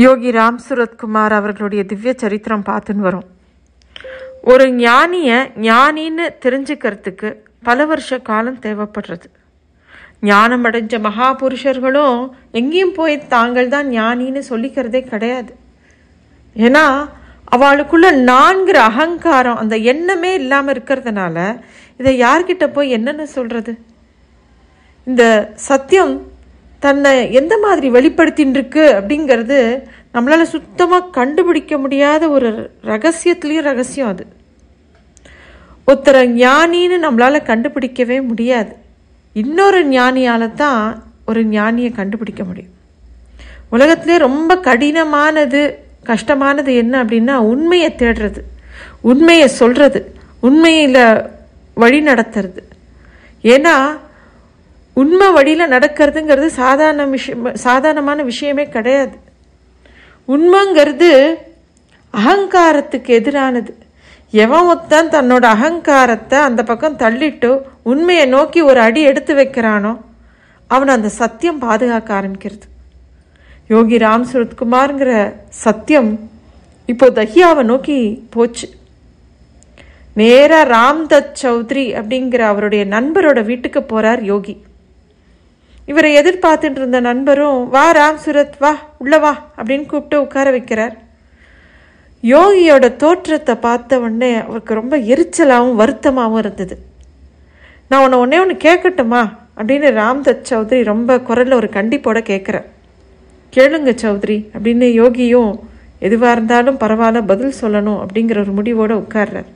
யோகி ராம் சுரத்குமார் அவர்களுடைய திவ்ய சரித்திரம் பார்த்துன்னு வரும். ஒரு ஞானின்னு தெரிஞ்சுக்கிறதுக்கு பல வருஷ காலம் தேவைப்படுறது. ஞானம் அடைஞ்ச மகாபுருஷர்களும் எங்கேயும் போய் தாங்கள் தான் ஞானின்னு சொல்லிக்கிறதே கிடையாது. ஏன்னா அவளுக்குள்ள 4 அகங்காரம், அந்த எண்ணமே இல்லாமல் இருக்கிறதுனால இதை யார்கிட்ட போய் என்னன்னு சொல்றது? இந்த சத்தியம் தன்னை எந்த மாதிரி வெளிப்படுத்தின்னு இருக்கு அப்படிங்கிறது நம்மளால சுத்தமாக கண்டுபிடிக்க முடியாத ஒரு ரகசியத்துலேயும் ரகசியம். அது ஒருத்தரை ஞானின்னு நம்மளால கண்டுபிடிக்கவே முடியாது. இன்னொரு ஞானியால் தான் ஒரு ஞானியை கண்டுபிடிக்க முடியும். உலகத்திலே ரொம்ப கடினமானது, கஷ்டமானது என்ன அப்படின்னா உண்மையை தேடுறது, உண்மையை சொல்றது, உண்மையில் வழி நடத்துறது. ஏன்னா உண்மை வழியில் நடக்கிறதுங்கிறது சாதாரணமான விஷயமே கிடையாது. உண்மைங்கிறது அகங்காரத்துக்கு எதிரானது. எவன் ஒருத்தன் தன்னோட அகங்காரத்தை அந்த பக்கம் தள்ளிட்டு உண்மையை நோக்கி ஒரு அடி எடுத்து வைக்கிறானோ அவனை அந்த சத்தியம் பாதுகாக்க ஆரம்பிக்கிறது. யோகி ராம் சுரத்குமார்ங்கிற சத்தியம் இப்போ தஹியாவை நோக்கி போச்சு. நேராக ராம்தத் சௌத்ரி அப்படிங்கிற அவருடைய நண்பரோட வீட்டுக்கு போகிறார் யோகி. இவரை எதிர்பார்த்துட்டு இருந்த நண்பரும் வா ராம் சுரத் வா உள்ள வா அப்படின்னு கூப்பிட்டு உட்கார வைக்கிறார். யோகியோட தோற்றத்தை பார்த்த உடனே அவருக்கு ரொம்ப எரிச்சலாகவும் வருத்தமாகவும் இருந்தது. நான் உன்னை ஒன்று கேட்கட்டுமா அப்படின்னு ராம்தத் சௌத்ரி ரொம்ப குரலில் ஒரு கண்டிப்போட கேட்குறார். கேளுங்க சௌத்ரி அப்படின்னு யோகியும் எதுவாக இருந்தாலும் பரவாயில்ல பதில் சொல்லணும் அப்படிங்கிற ஒரு முடிவோடு உட்கார்றார்.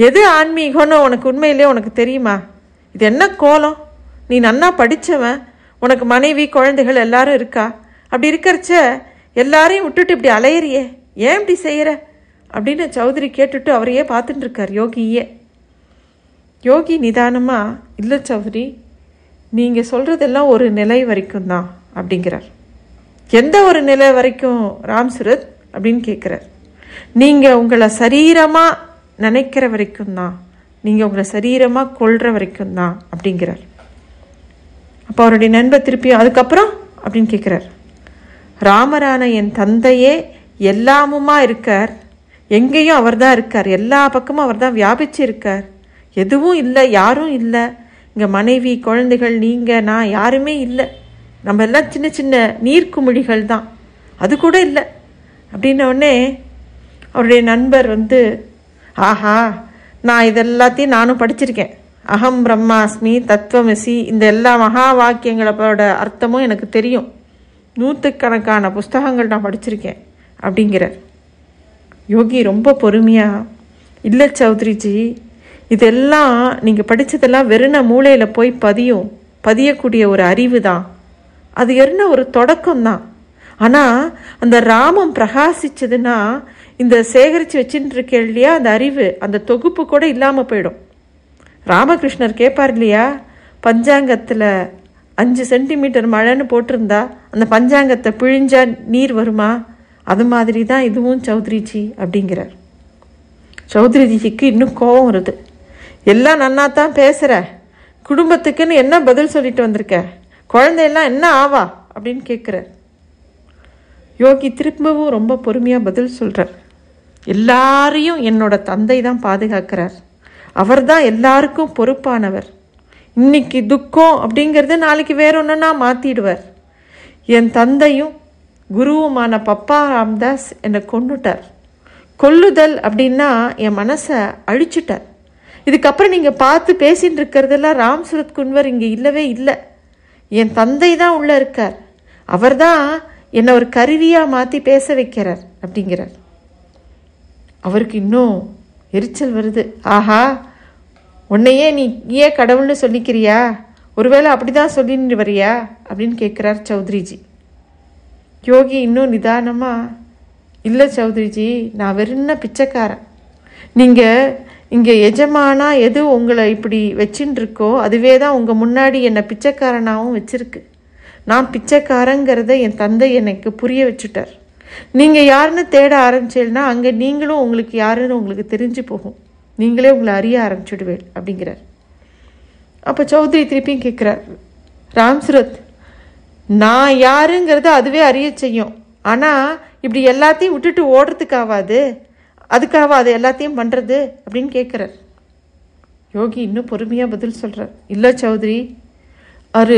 எது ஆன்மீகம்னு உனக்கு உண்மையிலே உனக்கு தெரியுமா? இது என்ன கோலம்? நீ நன்னா படித்தவன், உனக்கு மனைவி குழந்தைகள் எல்லாரும் இருக்கா. அப்படி இருக்கிறச்ச எல்லாரையும் விட்டுட்டு இப்படி அலையிறியே, ஏன் இப்படி செய்கிற அப்படின்னு சௌத்ரி கேட்டுட்டு அவரையே பார்த்துட்டு இருக்கார் யோகியே. யோகி நிதானமாக, இல்லை சௌத்ரி, நீங்கள் சொல்கிறதெல்லாம் ஒரு நிலை வரைக்கும் தான் அப்படிங்கிறார். எந்த ஒரு நிலை வரைக்கும் ராம் சுரத் அப்படின்னு கேட்குறார். நீங்கள் உங்களை சரீரமாக நினைக்கிற வரைக்கும் தான், நீங்கள் உங்களை சரீரமாக கொள்கிற வரைக்கும் தான் அப்படிங்கிறார். அப்போ அவருடைய நண்பர் திருப்பியும் அதுக்கப்புறம் அப்படின்னு கேட்குறார். ராமரான என் தந்தையே எல்லாமுமா இருக்கார், எங்கேயும் அவர் தான் இருக்கார், எல்லா பக்கமும் அவர் தான் வியாபிச்சு இருக்கார். எதுவும் இல்லை, யாரும் இல்லை, இங்கே மனைவி குழந்தைகள் நீங்கள் நான் யாருமே இல்லை, நம்ம எல்லாம் சின்ன சின்ன நீர்க்குமிழிகள் தான், அது கூட இல்லை அப்படின்னோடனே அவருடைய நண்பர் ஆஹா, நான் இதெல்லாத்தையும் நானும் படிச்சிருக்கேன், அகம் பிரம்மாஸ்மி தத்துவமசி, இந்த எல்லா மகா வாக்கியங்களோட அர்த்தமும் எனக்கு தெரியும், 100கணக்கான புஸ்தகங்கள் நான் படிச்சிருக்கேன் அப்படிங்கிறார். யோகி ரொம்ப பொறுமையாக, இல்லை சௌத்ரிஜி, இதெல்லாம் நீங்கள் படித்ததெல்லாம் வெறுன மூளையில் போய் பதியக்கூடிய ஒரு அறிவு தான், அது என்ன ஒரு தொடக்கம்தான். ஆனால் அந்த ராமம் பிரகாசிச்சதுன்னா இந்த சேகரித்து வச்சுட்டு இருக்கேன் இல்லையா அந்த அறிவு, அந்த தொகுப்பு கூட இல்லாமல் போயிடும். ராமகிருஷ்ணர் கேட்பார் இல்லையா, பஞ்சாங்கத்தில் 5 சென்டிமீட்டர் மழைன்னு போட்டிருந்தா அந்த பஞ்சாங்கத்தை பிழிஞ்சா நீர் வருமா? அது மாதிரி தான் இதுவும் சௌத்ரிஜி அப்படிங்கிறார். சௌத்ரிஜிக்கு இன்னும் கோபம் வருது. எல்லாம் நன்னா தான் பேசுகிற, குடும்பத்துக்குன்னு என்ன பதில் சொல்லிட்டு வந்திருக்க, குழந்தையெல்லாம் என்ன ஆவா அப்படின்னு கேட்குறார். யோகி திரும்பவும் ரொம்ப பொறுமையாக பதில் சொல்கிறார். எல்லாரையும் என்னோட தந்தை தான் பாதுகாக்கிறார், அவர் தான் எல்லாருக்கும் பொறுப்பானவர். இன்னைக்கு துக்கம் அப்படிங்கிறது நாளைக்கு வேற ஒன்றுனா மாற்றிடுவார். என் தந்தையும் குருவுமான பப்பா ராம்தாஸ் என்னை கொன்னுட்டார். கொல்லுதல் அப்படின்னா என் மனசை அழிச்சிட்டார். இதுக்கப்புறம் நீங்கள் பார்த்து பேசின்னு இருக்கிறதெல்லாம் ராம் சுரத் குன்வர் இங்கே இல்லவே இல்லை. என் தந்தை தான் உள்ளே இருக்கார், அவர் தான் என்னை ஒரு கருவியாக மாற்றி பேச வைக்கிறார் அப்படிங்கிறார். அவருக்கு இன்னும் எரிச்சல் வருது. ஆஹா, உன்னையே நீ ஏன் கடவுள்னு சொல்லிக்கிறியா, ஒருவேளை அப்படி தான் சொல்லிட்டு வரியா அப்படின்னு கேட்குறார் சௌத்ரிஜி. யோகி இன்னும் நிதானமாக, இல்லை சௌத்ரிஜி, நான் வெறும்ன பிச்சைக்காரன், நீங்கள் இங்கே எஜமானா எது உங்களை இப்படி வச்சுட்டு இருக்கோ அதுவே தான் உங்கள் முன்னாடி என்னை பிச்சைக்காரனாகவும் வச்சுருக்கு. நான் பிச்சைக்காரங்கிறத என் தந்தை எனக்கு புரிய வச்சுட்டார். நீங்கள் யாருன்னு தேட ஆரம்பிச்சேன்னா அங்கே நீங்களும் உங்களுக்கு யாருன்னு உங்களுக்கு தெரிஞ்சு போகும், நீங்களே உங்களை அறிய ஆரம்பிச்சுடுவேன் அப்படிங்கிறார். அப்போ சௌத்ரி திருப்பியும் கேட்குறார், ராம் சுரத், நான் யாருங்கிறத அதுவே அறிய செய்யும், ஆனால் இப்படி எல்லாத்தையும் விட்டுட்டு ஓடுறதுக்காவாது, அதுக்காக அது எல்லாத்தையும் பண்ணுறது அப்படின்னு கேட்குறார். யோகி இன்னும் பொறுமையாக பதில் சொல்கிறார். இல்லை சௌத்ரி, அது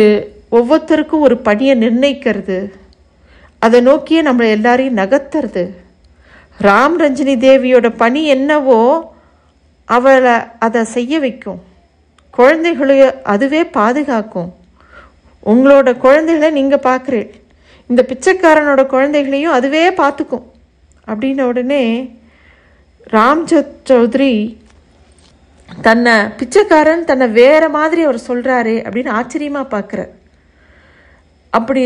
ஒவ்வொருத்தருக்கும் ஒரு பணியை நிர்ணயிக்கிறது, அதை நோக்கியே நம்மளை எல்லாரையும் நகர்த்துறது. ராம் ரஞ்சினி தேவியோட பணி என்னவோ அவளை அதை செய்ய வைக்கும். குழந்தைகளைய அதுவே பாதுகாக்கும். உங்களோட குழந்தைகளை நீங்கள் பார்க்குறீங்க, இந்த பிச்சைக்காரனோட குழந்தைகளையும் அதுவே பார்த்துக்கும் அப்படின்ன உடனே ராம் சௌத்ரி தன்னை பிச்சைக்காரன் தன்னை வேற மாதிரி அவர் சொல்கிறாரு அப்படின்னு ஆச்சரியமாக பார்க்குறார். அப்படி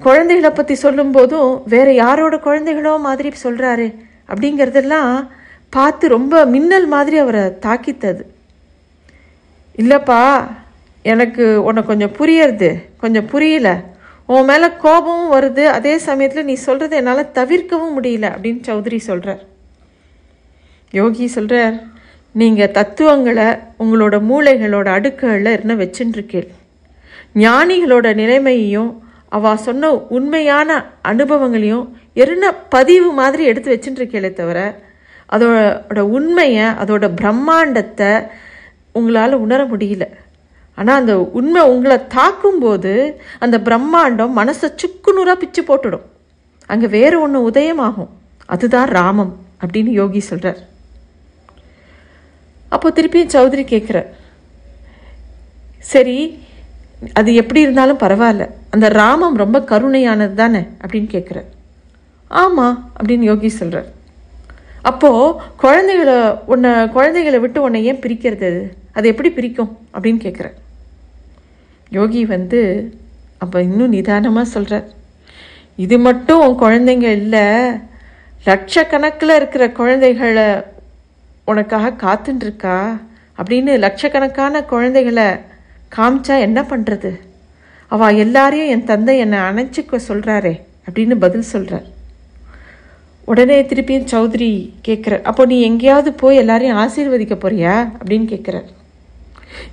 குழந்தைகளை பற்றி சொல்லும்போதும் வேற யாரோட குழந்தைகளோ மாதிரி சொல்கிறாரு அப்படிங்கிறதெல்லாம் பார்த்து ரொம்ப மின்னல் மாதிரி அவரை தாக்கித்தது. இல்லைப்பா, எனக்கு உன்னை கொஞ்சம் புரியறது, கொஞ்சம் புரியல, உன் மேலே கோபமும் வருது, அதே சமயத்தில் நீ சொல்கிறத என்னால் தவிர்க்கவும் முடியல அப்படின்னு சௌத்ரி சொல்கிறார். யோகி சொல்கிறார், நீங்கள் தத்துவங்களை உங்களோட மூளைகளோட அடுக்குகளில் என்ன வச்சுருக்கீள். ஞானிகளோட நிலைமையையும் அவ சொன்ன உண்மையான அனுபவங்களையும் என்ன பதிவு மாதிரி எடுத்து வச்சுருக்கீளே தவிர அதோட உண்மையை, அதோட பிரம்மாண்டத்தை உங்களால் உணர முடியல. ஆனால் அந்த உண்மை உங்களை தாக்கும்போது அந்த பிரம்மாண்டம் மனசை சுக்குநூறாக பிச்சு போட்டுடும். அங்கே வேறு ஒன்று உதயமாகும், அதுதான் ராமம் அப்படின்னு யோகி சொல்கிறார். அப்போ திருப்பியும் சௌத்ரி கேட்குறார், சரி அது எப்படி இருந்தாலும் பரவாயில்ல, அந்த ராமம் ரொம்ப கருணையானது தானே அப்படின்னு கேட்குறார். ஆமாம் அப்படின்னு யோகி சொல்கிறார். அப்போது குழந்தைகளை விட்டு உன்னை ஏன் பிரிக்கிறது, அது எப்படி பிரிக்கும் அப்படின்னு கேட்குறார். யோகி அப்போ இன்னும் நிதானமாக சொல்கிறார், இது மட்டும் உன் குழந்தைங்க இல்லை, லட்சக்கணக்கில் இருக்கிற குழந்தைகளை உனக்காக காத்துட்டுருக்கா அப்படின்னு லட்சக்கணக்கான குழந்தைகளை காமிச்சா என்ன பண்ணுறது, அவள் எல்லாரையும் என் தந்தை என்னை அணைச்சிக்க சொல்கிறாரே அப்படின்னு பதில் சொல்கிறார். உடனே திருப்பியும் சௌத்ரி கேட்குறார், அப்போ நீ எங்கேயாவது போய் எல்லாரையும் ஆசீர்வதிக்க போறியா அப்படின்னு கேட்குறார்.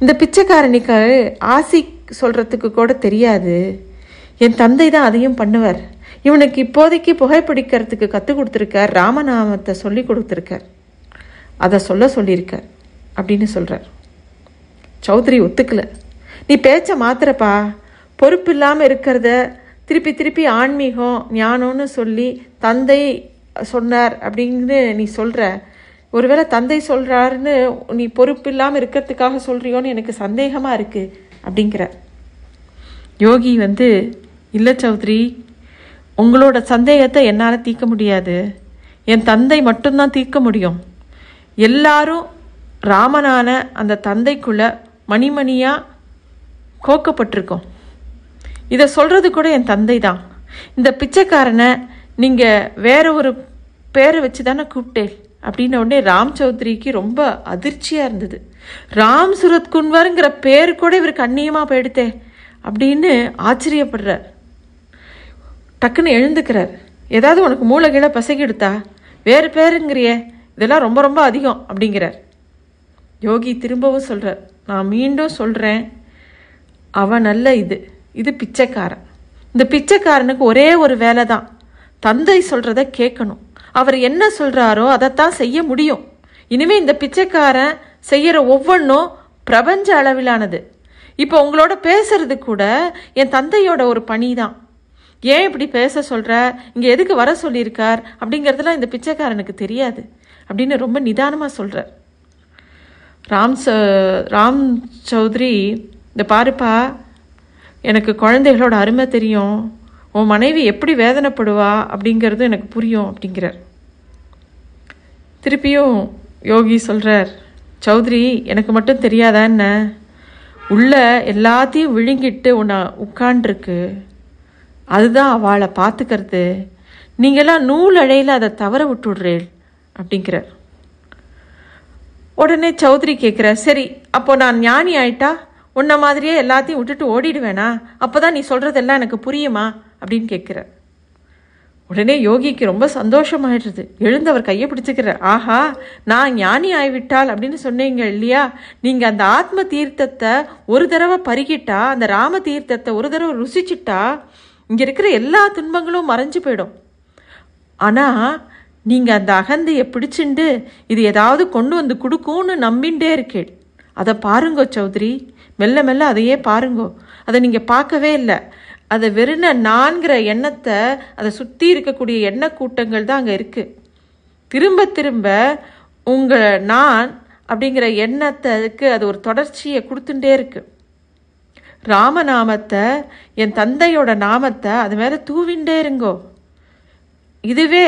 இந்த பிச்சைக்காரனுக்கு ஆசி சொல்கிறதுக்கு கூட தெரியாது, என் தந்தை தான் அதையும் பண்ணுவார், இவனுக்கு இப்போதைக்கு புகைப்பிடிக்கிறதுக்கு கற்றுக் கொடுத்துருக்கார், ராமநாமத்தை சொல்லி கொடுத்துருக்கார், அதை சொல்லியிருக்கார் அப்படின்னு சொல்கிறார். சௌத்ரி ஒத்துக்கலை. நீ பேச்சை மாத்திரப்பா, பொறுப்பு இல்லாமல் இருக்கிறத திருப்பி திருப்பி ஆன்மீகம் ஞானம்னு சொல்லி தந்தை சொன்னார் அப்படின்னு நீ சொல்கிற, ஒருவேளை தந்தை சொல்கிறாருன்னு நீ பொறுப்பு இல்லாமல் இருக்கிறதுக்காக சொல்கிறியோன்னு எனக்கு சந்தேகமாக இருக்குது அப்படிங்கிற. யோகி இல்லை சௌத்ரி, உங்களோட சந்தேகத்தை என்னால் தீர்க்க முடியாது, என் தந்தை மட்டும்தான் தீர்க்க முடியும். எல்லாரும் ராமனான அந்த தந்தைக்குள்ள மணிமணியாக கோக்கப்பட்டிருக்கோம். இதை சொல்கிறது கூட என் தந்தை தான். இந்த பிச்சைக்காரனை நீங்கள் வேற ஒரு பேரை வச்சு தானே கூப்பிட்டேன் அப்படின்ன உடனே ராம் சௌத்ரிக்கு ரொம்ப அதிர்ச்சியாக இருந்தது. ராம் சுரத் குன்வருங்கிற பேர் கூட இவருக்கு அந்நியமாக போயிடுத்தே அப்படின்னு ஆச்சரியப்படுறார். டக்குன்னு எழுந்துக்கிறார். ஏதாவது உனக்கு மூளைகளை பசகிடுத்தா, வேறு பேருங்கிறியே, இதெல்லாம் ரொம்ப ரொம்ப அதிகம் அப்படிங்கிறார். யோகி திரும்பவும் சொல்கிறார், நான் மீண்டும் சொல்கிறேன், அவன் அல்ல, இது பிச்சைக்காரன். இந்த பிச்சைக்காரனுக்கு ஒரே ஒரு வேலை தான், தந்தை சொல்கிறத கேட்கணும், அவர் என்ன சொல்கிறாரோ அதைத்தான் செய்ய முடியும். இனிமேல் இந்த பிச்சைக்காரன் செய்கிற ஒவ்வொன்றும் பிரபஞ்ச அளவிலானது. இப்போ உங்களோட பேசுறது கூட என் தந்தையோட ஒரு பணி தான். ஏன் இப்படி பேச சொல்கிற, இங்கே எதுக்கு வர சொல்லியிருக்கார் அப்படிங்கிறதுலாம் இந்த பிச்சைக்காரனுக்கு தெரியாது அப்படின்னு ரொம்ப நிதானமாக சொல்கிறார். ராம் சௌத்ரி, இந்த பாருப்பா, எனக்கு குழந்தைகளோட அருமை தெரியும், உன் மனைவி எப்படி வேதனைப்படுவா அப்படிங்கிறது எனக்கு புரியும் அப்படிங்கிறார். திருப்பியும் யோகி சொல்கிறார், சௌத்ரி எனக்கு மட்டும் தெரியாதா என்ன, உள்ள எல்லாத்தையும் விழுங்கிட்டு உன்னை உட்காண்டிருக்கு, அதுதான் அவளை பார்த்துக்கிறது, நீங்களாம் நூல் அழையில் அதை தவற விட்டுடுறேன் அப்படிங்கிறார். உடனே சௌத்ரி கேட்குறார், சரி அப்போ நான் ஞானி ஆயிட்டா உன்ன மாதிரியே எல்லாத்தையும் விட்டுட்டு ஓடிடுவேனா, அப்போ தான் நீ சொல்கிறதெல்லாம் எனக்கு புரியுமா அப்படின்னு கேட்குறார். உடனே யோகிக்கு ரொம்ப சந்தோஷமாயிடுறது. எழுந்தவர் கையை பிடிச்சிக்கிறார். ஆஹா, நான் ஞானி ஆகிவிட்டால் அப்படின்னு சொன்னீங்க இல்லையா, நீங்கள் அந்த ஆத்ம தீர்த்தத்தை ஒரு தடவை பருகிட்டா, அந்த ராம தீர்த்தத்தை ஒரு தடவை ருசிச்சிட்டா, இங்கே இருக்கிற எல்லா துன்பங்களும் மறைஞ்சு போயிடும். ஆனால் நீங்கள் அந்த அகந்தையை பிடிச்சிண்டு இது ஏதாவது கொண்டு வந்து கொடுக்கும்னு நம்பின்ண்டே இருக்கேள். அதை பாருங்கோ சௌத்ரி, மெல்ல மெல்ல அதையே பாருங்கோ. அதை நீங்கள் பார்க்கவே இல்லை. அதை வெறுன நான்கிற எண்ணத்தை, அதை சுற்றி இருக்கக்கூடிய எண்ண கூட்டங்கள் தான் அங்கே இருக்குது. திரும்ப திரும்ப உங்கள் நான் அப்படிங்கிற எண்ணத்துக்கு அது ஒரு தொடர்ச்சியை கொடுத்துட்டே இருக்கு. ராமநாமத்தை, என் தந்தையோட நாமத்தை அது மேலே தூவிண்டே இருங்கோ. இதுவே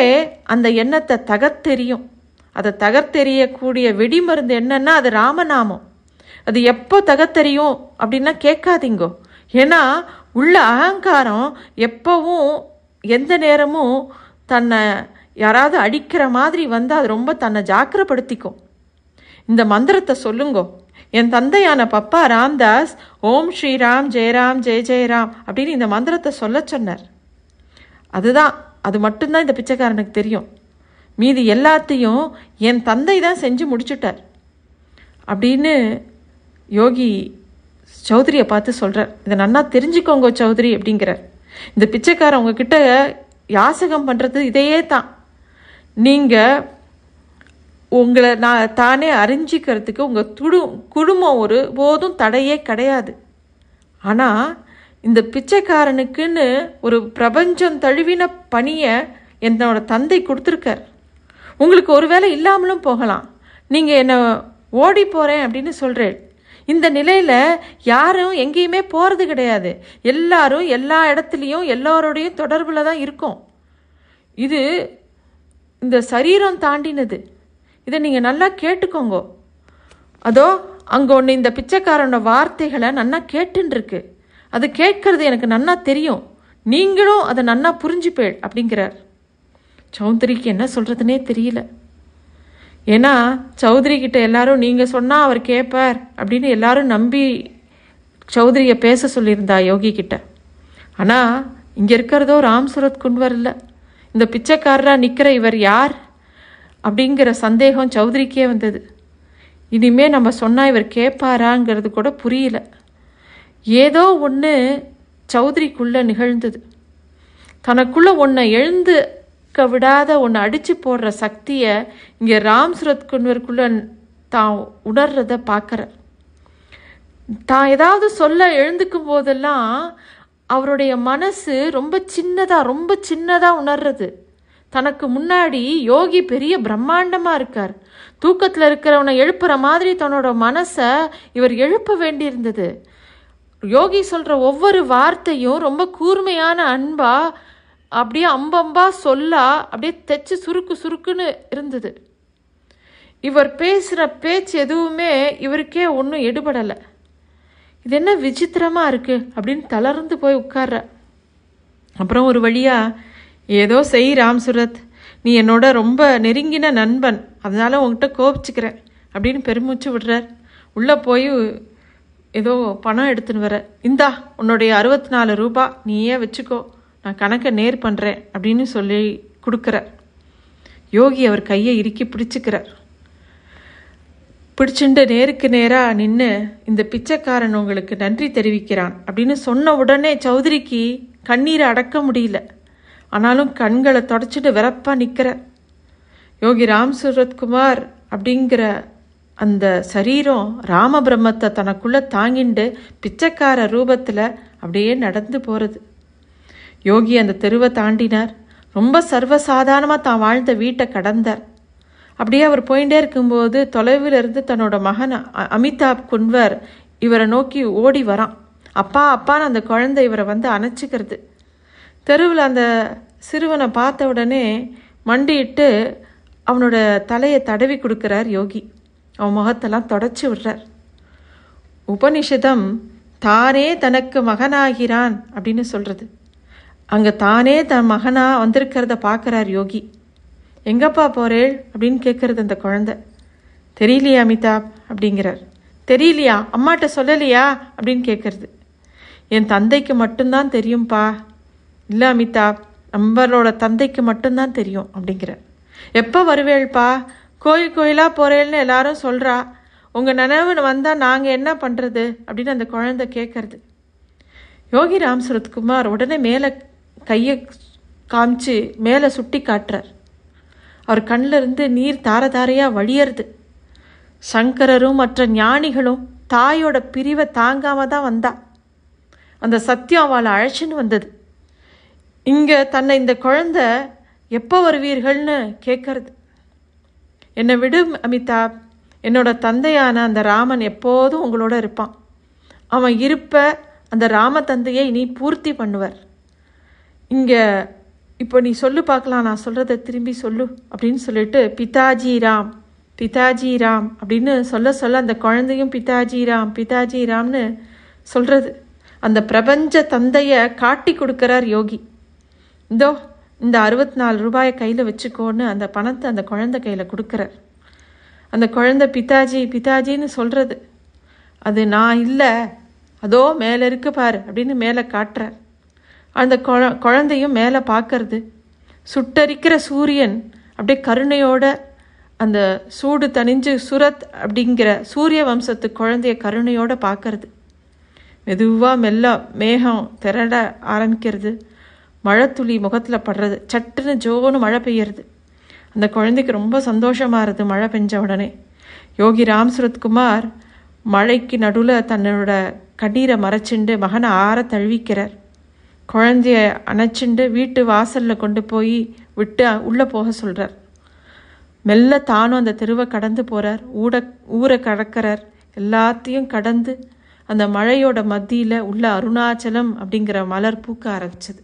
அந்த எண்ணத்தை தகர்த்தெறியும். அதை தகர்த்தெறியக்கூடிய வெடிமருந்து என்னன்னா அது ராமநாமம். அது எப்போ தகர்த்தெறியும் அப்படின்னா கேட்காதீங்கோ. ஏன்னா உள்ள அகங்காரம் எப்பவும் எந்த நேரமும் தன்னை யாராவது அடிக்கிற மாதிரி வந்து அது ரொம்ப தன்னை ஜாக்கிரப்படுத்திக்கும். இந்த மந்திரத்தை சொல்லுங்கோ. என் தந்தையான பப்பா ராம்தாஸ் ஓம் ஸ்ரீராம் ஜெயராம் ஜெய ஜெயராம் அப்படின்னு இந்த மந்திரத்தை சொல்ல சொன்னார். அதுதான், அது மட்டும்தான் இந்த பிச்சைக்காரனுக்கு தெரியும். மீதி எல்லாத்தையும் என் தந்தை தான் செஞ்சு முடிச்சுட்டார் அப்படின்னு யோகி சௌத்ரியை பார்த்து சொல்கிறார். இதை நன்னா தெரிஞ்சுக்கோங்க சௌத்ரி அப்படிங்கிறார். இந்த பிச்சைக்காரன் உங்ககிட்ட யாசகம் பண்ணுறது இதையே தான். நீங்கள் உங்களை நான் தானே அறிஞ்சிக்கிறதுக்கு உங்கள் குடும்பம் ஒரு போதும் தடையே கிடையாது. ஆனால் இந்த பிச்சைக்காரனுக்குன்னு ஒரு பிரபஞ்சம் தழுவின பணியை என்னோட தந்தை கொடுத்துருக்கார். உங்களுக்கு ஒரு வேளை இல்லாமலும் போகலாம். நீங்கள் என்னை ஓடி போகிறேன் அப்படின்னு சொல்கிறேன். இந்த நிலையில் யாரும் எங்கேயுமே போகிறது கிடையாது. எல்லாரும் எல்லா இடத்துலையும் எல்லோரோடையும் தொடர்பில் தான் இருக்கும். இது இந்த சரீரம் தாண்டினது. இதை நீங்கள் நல்லா கேட்டுக்கோங்க. அதோ அங்கே ஒன்று இந்த பிச்சைக்காரனோட வார்த்தைகளை நன்னா கேட்டுருக்கு. அது கேட்கறது எனக்கு நன்னா தெரியும். நீங்களும் அதை நன்னா புரிஞ்சுப்பேள் அப்படிங்கிறார். சௌத்ரிக்கு என்ன சொல்கிறதுனே தெரியல. ஏன்னா சௌத்ரி கிட்ட எல்லாரும் நீங்கள் சொன்னால் அவர் கேட்பார் அப்படின்னு எல்லாரும் நம்பி சௌத்ரியை பேச சொல்லியிருந்தா யோகி கிட்ட. ஆனால் இங்கே இருக்கிறதோ ராம் சூரத் குன்வர் இல்லை. இந்த பிச்சைக்காரராக நிற்கிற இவர் யார் அப்படிங்கிற சந்தேகம் சௌத்ரிக்கே வந்தது. இனிமே நம்ம சொன்னால் இவர் கேட்பாராங்கிறது கூட புரியல. ஏதோ ஒன்று சௌத்ரிக்குள்ளே நிகழ்ந்தது. தனக்குள்ளே ஒன்றை எழுந்துக்க விடாத ஒன்று அடித்து போடுற சக்தியை இங்கே ராம் சூரத் குன்வருக்குள்ளே தான் உணர்றத பார்க்குற. தான் ஏதாவது சொல்ல எழுந்துக்கும் போதெல்லாம் அவருடைய மனசு ரொம்ப சின்னதாக உணர்றது. தனக்கு முன்னாடி யோகி பெரிய பிரம்மாண்டமாக இருக்கார். தூக்கத்தில் இருக்கிறவனை எழுப்புற மாதிரி தன்னோட மனசை இவர் எழுப்ப வேண்டியிருந்தது. யோகி சொல்கிற ஒவ்வொரு வார்த்தையும் ரொம்ப கூர்மையான அன்பா அப்படியே அம்பம்பா சொல்லா அப்படியே தைச்சு சுருக்குன்னு இருந்தது. இவர் பேசுகிற பேச்சு எதுவுமே இவருக்கே ஒன்றும் எடுபடலை. இது என்ன விசித்திரமாக இருக்குது அப்படின்னு தளர்ந்து போய் உட்கார்ற. அப்புறம் ஒரு வழியாக ஏதோ செய் ராம் சூரத், நீ என்னோட ரொம்ப நெருங்கின நண்பன், அதனால உங்ககிட்ட கோபிச்சுக்கிறேன் அப்படின்னு பெருமூச்சு விடுறார். உள்ளே போய் ஏதோ பணம் எடுத்துன்னு வர. இந்தா உன்னுடைய 64 ரூபாய் நீயே வச்சுக்கோ, நான் கணக்கை நேர் பண்ணுறேன் அப்படின்னு சொல்லி கொடுக்குறார். யோகி அவர் கையை இறுக்கி பிடிச்சிக்கிறார். பிடிச்சுண்டு நேருக்கு நேராக நின்று இந்த பிச்சைக்காரன் உங்களுக்கு நன்றி தெரிவிக்கிறான் அப்படின்னு சொன்ன உடனே சௌத்ரிக்கு கண்ணீரை அடக்க முடியல. ஆனாலும் கண்களை தொடச்சிட்டு வெறப்பாக நிற்கிறார். யோகி ராம் சூரத்குமார் அப்படிங்கிற அந்த சரீரம் ராம பிரம்மத்தை தனக்குள்ளே தாங்கிண்டு பிச்சைக்கார ரூபத்தில் அப்படியே நடந்து போகிறது. யோகி அந்த தெருவை தாண்டினார். ரொம்ப சர்வசாதாரணமாக தான் வாழ்ந்த வீட்டை கடந்தார். அப்படியே அவர் போயிட்டே இருக்கும்போது தொலைவில் இருந்து தன்னோட மகன் அமிதாப் குன்வர் இவரை நோக்கி ஓடி வரான். அப்பா அப்பான்னு அந்த குழந்தை இவரை வந்து அணைச்சிக்கிறது. தெருவில் அந்த சிறுவனை பார்த்த உடனே மண்டிட்டு அவனோட தலையை தடவி கொடுக்குறார் யோகி. அவன் முகத்தெல்லாம் தொடச்சி விடுறார். உபனிஷதம் தானே தனக்கு மகனாகிறான் அப்படின்னு சொல்கிறது. அங்கே தானே தன் மகனாக வந்திருக்கிறத பார்க்குறார் யோகி. எங்கப்பா போறேள் அப்படின்னு கேட்குறது அந்த குழந்தை. தெரியலையா அமிதாப் அப்படிங்கிறார். தெரியலையா, அம்மாட்ட சொல்லலையா அப்படின்னு கேட்குறது. என் தந்தைக்கு மட்டும்தான் தெரியும்ப்பா. இல்லை அமிதாப், நம்மளோட தந்தைக்கு மட்டும்தான் தெரியும் அப்படிங்கிறார். எப்போ வருவேள்ப்பா? கோயிலாக போகிறேன்னு எல்லாரும் சொல்கிறா. உங்கள் நினைவு வந்தால் நாங்கள் என்ன பண்ணுறது அப்படின்னு அந்த குழந்தை கேட்கறது. யோகி ராம் சூரத்குமார் உடனே மேலே கையை காமிச்சு மேலே சுட்டி காட்டுறார். அவர் கண்ணில் இருந்து நீர் தார தாரையாக வழியறது. சங்கரரும் மற்ற ஞானிகளும் தாயோட பிரிவை தாங்காம தான் வந்தா. அந்த சத்தியம் அவளை அழைச்சின்னு வந்தது. இங்கே தன்னை இந்த குழந்தை எப்போ வருவீர்கள்னு கேட்கறது. என்னை விடு அமிதாப், என்னோட தந்தையான அந்த ராமன் எப்போதும் உங்களோட இருப்பான். அவன் இருப்ப அந்த ராம தந்தையை நீ பூர்த்தி பண்ணுவர். இங்கே இப்போ நீ சொல்லு பார்க்கலாம், நான் சொல்கிறத திரும்பி சொல்லு அப்படின்னு சொல்லிட்டு பிதாஜி ராம் பிதாஜி ராம் அப்படின்னு சொல்ல அந்த குழந்தையும் பிதாஜி ராம் பிதாஜி ராம்னு சொல்கிறது. அந்த பிரபஞ்ச தந்தையை காட்டி கொடுக்குறார் யோகி. இந்த 64 ரூபாயை கையில் வச்சுக்கோன்னு அந்த பணத்தை அந்த குழந்தை கையில் கொடுக்குறார். அந்த குழந்தை பிதாஜி பிதாஜின்னு சொல்கிறது. அது நான் இல்லை, அதோ மேலே இருக்கு பாரு அப்படின்னு மேலே காட்டுறார். அந்த குழந்தையும் மேலே பார்க்கறது. சுட்டரிக்கிற சூரியன் அப்படியே கருணையோட அந்த சூடு தணிஞ்சு சுரத் அப்படிங்கிற சூரிய வம்சத்து குழந்தைய கருணையோடு பார்க்கறது. மெதுவாக மெல்ல மேகம் திரட ஆரம்பிக்கிறது. மழை துளி முகத்தில் படுறது. சட்டுன்னு ஜோன்னு மழை பெய்யறது. அந்த குழந்தைக்கு ரொம்ப சந்தோஷமாக இருது மழை பெஞ்ச உடனே. யோகி ராம் சுரத்குமார் மழைக்கு நடுவில் தன்னோட கண்ணீரை மறைச்சிண்டு மகனை ஆற தழுவிக்கிறார். குழந்தைய அணைச்சிண்டு வீட்டு வாசலில் கொண்டு போய் விட்டு உள்ளே போக சொல்கிறார். மெல்ல தானும் அந்த தெருவை கடந்து போகிறார். ஊரை கடக்கிறார். எல்லாத்தையும் கடந்து அந்த மழையோட மத்தியில் உள்ள அருணாச்சலம் அப்படிங்கிற மலர் பூக்க ஆரம்பிச்சது.